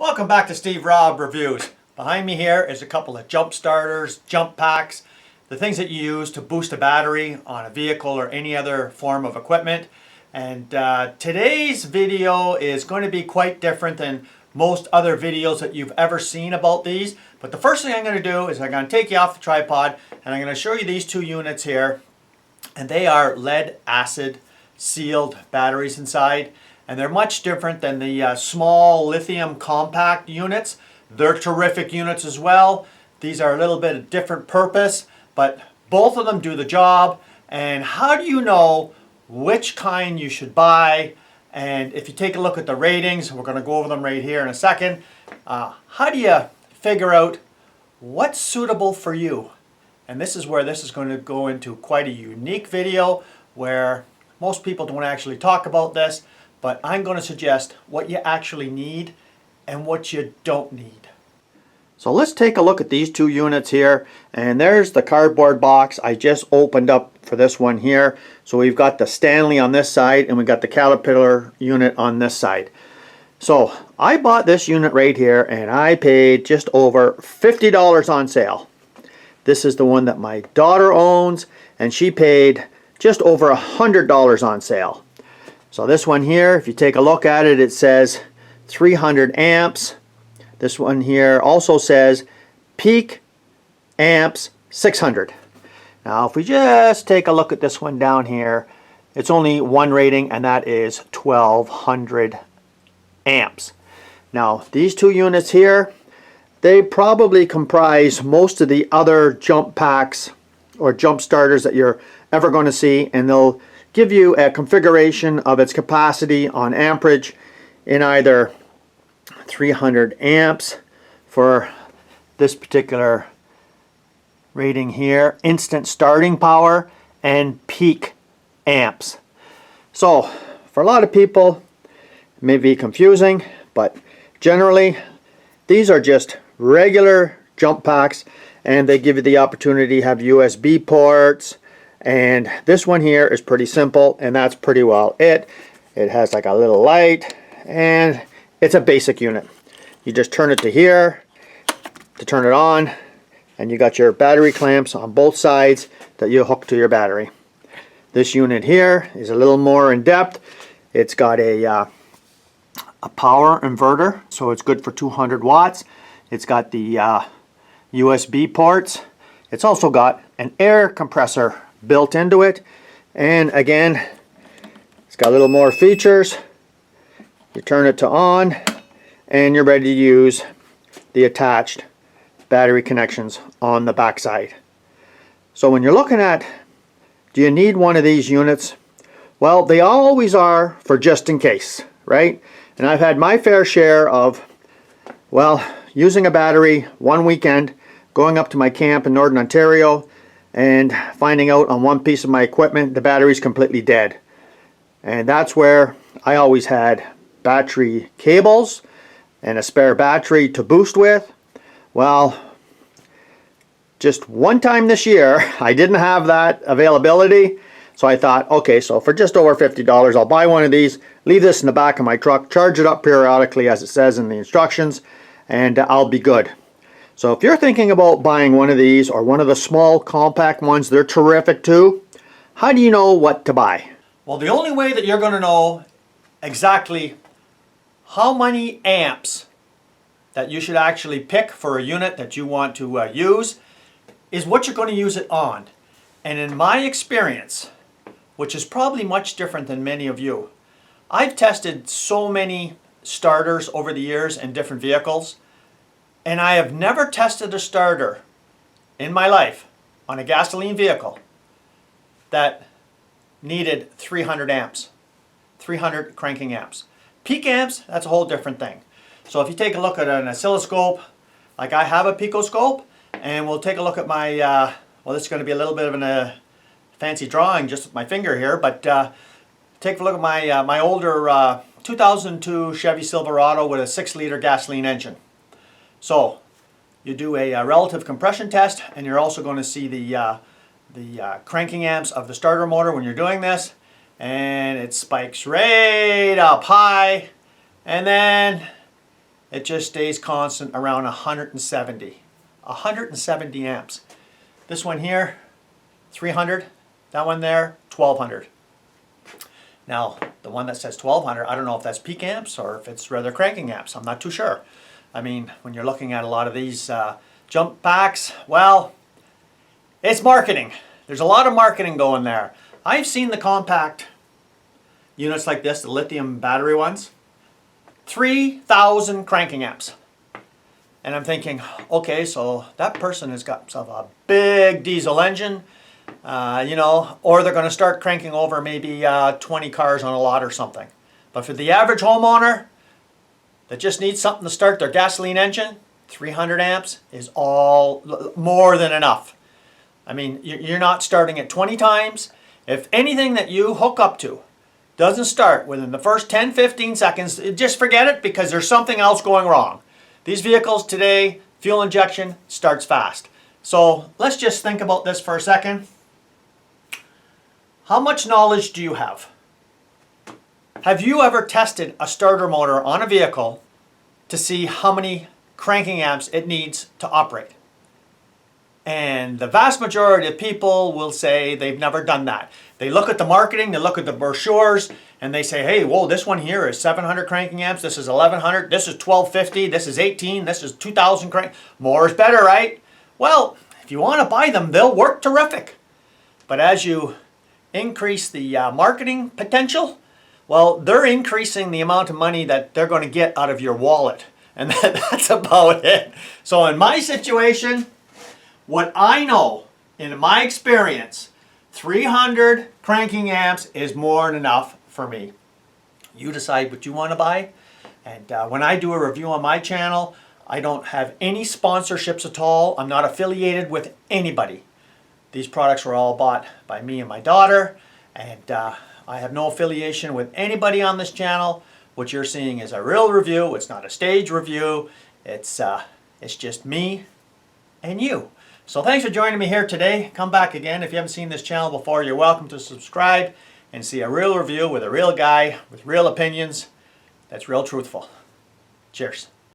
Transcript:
Welcome back to Steve Robb Reviews. Behind me here is a couple of jump starters, jump packs, the things that you use to boost a battery on a vehicle or any other form of equipment. And today's video is going to be quite different than most other videos that you've ever seen about these. But the first thing I'm going to do is I'm going to take you off the tripod and I'm going to show you these two units here. And they are lead acid sealed batteries inside. And they're much different than the small lithium compact units. They're terrific units as well. These are a little bit of different purpose, but both of them do the job. And how do you know which kind you should buy? And if you take a look at the ratings, we're going to go over them right here in a second. How do you figure out what's suitable for you? And this is where this is going to go into quite a unique video where most people don't actually talk about this. But I'm going to suggest what you actually need and what you don't need. So let's take a look at these two units here. And there's the cardboard box I just opened up for this one here. So we've got the Stanley on this side and we've got the Caterpillar unit on this side. So I bought this unit right here and I paid just over $50 on sale. This is the one that my daughter owns and she paid just over $100 on sale. So this one here, if you take a look at it, it says 300 amps. This one here also says peak amps 600. Now if we just take a look at this one down here, it's only one rating and that is 1200 amps. Now these two units here, they probably comprise most of the other jump packs or jump starters that you're ever going to see, and they'll give you a configuration of its capacity on amperage in either 300 amps for this particular rating here, instant starting power, and peak amps. So for a lot of people it may be confusing, but generally these are just regular jump packs and they give you the opportunity to have USB ports. And this one here is pretty simple and that's pretty well it. It has like a little light and it's a basic unit. You just turn it to here to turn it on and you got your battery clamps on both sides that you hook to your battery. This unit here is a little more in depth. It's got a power inverter, so it's good for 200 watts. It's got the USB ports. It's also got an air compressor built into it, and again it's got a little more features. You turn it to on and you're ready to use the attached battery connections on the back side. So when you're looking at, do you need one of these units? Well, they always are for just in case, right? And I've had my fair share of, well, using a battery one weekend, going up to my camp in Northern Ontario and finding out on one piece of my equipment the battery's completely dead. And that's where I always had battery cables and a spare battery to boost with. Well, just one time this year I didn't have that availability, so I thought, okay, so for just over $50 I'll buy one of these, leave this in the back of my truck, charge it up periodically as it says in the instructions, and I'll be good. So if you're thinking about buying one of these or one of the small compact ones, they're terrific too. How do you know what to buy? Well, the only way that you're going to know exactly how many amps that you should actually pick for a unit that you want to use is what you're going to use it on. And in my experience, which is probably much different than many of you, I've tested so many starters over the years in different vehicles. And I have never tested a starter in my life on a gasoline vehicle that needed 300 amps, 300 cranking amps. Peak amps, that's a whole different thing. So if you take a look at an oscilloscope, like I have a picoscope, and we'll take a look at my, well, this is going to be a little bit of a fancy drawing just with my finger here, but take a look at my older 2002 Chevy Silverado with a 6-liter gasoline engine. So you do a relative compression test, and you're also going to see the cranking amps of the starter motor when you're doing this, and it spikes right up high, and then it just stays constant around 170. 170 amps. This one here, 300. That one there, 1200. Now, the one that says 1200, I don't know if that's peak amps or if it's rather cranking amps. I'm not too sure. I mean, when you're looking at a lot of these jump packs, well, it's marketing. There's a lot of marketing going there. I've seen the compact units like this, the lithium battery ones, 3,000 cranking amps. And I'm thinking, okay, so that person has got himself a big diesel engine, you know, or they're going to start cranking over maybe 20 cars on a lot or something. But for the average homeowner that just needs something to start their gasoline engine, 300 amps is all more than enough. I mean, you're not starting at 20 times. If anything that you hook up to doesn't start within the first 10-15 seconds, just forget it, because there's something else going wrong. These vehicles today, fuel injection starts fast. So let's just think about this for a second. How much knowledge do you have? Have you ever tested a starter motor on a vehicle to see how many cranking amps it needs to operate? And the vast majority of people will say they've never done that. They look at the marketing, they look at the brochures, and they say, hey, whoa, this one here is 700 cranking amps, this is 1100, this is 1250, this is 18, this is 2000 crank. More is better, right? Well, if you want to buy them, they'll work terrific. But as you increase the marketing potential, well, they're increasing the amount of money that they're going to get out of your wallet. And that's about it. So in my situation, what I know, in my experience, 300 cranking amps is more than enough for me. You decide what you want to buy. And when I do a review on my channel, I don't have any sponsorships at all. I'm not affiliated with anybody. These products were all bought by me and my daughter. And I have no affiliation with anybody on this channel. What you're seeing is a real review. It's not a stage review. It's just me and you. So thanks for joining me here today. Come back again. If you haven't seen this channel before, you're welcome to subscribe and see a real review with a real guy with real opinions that's real truthful. Cheers.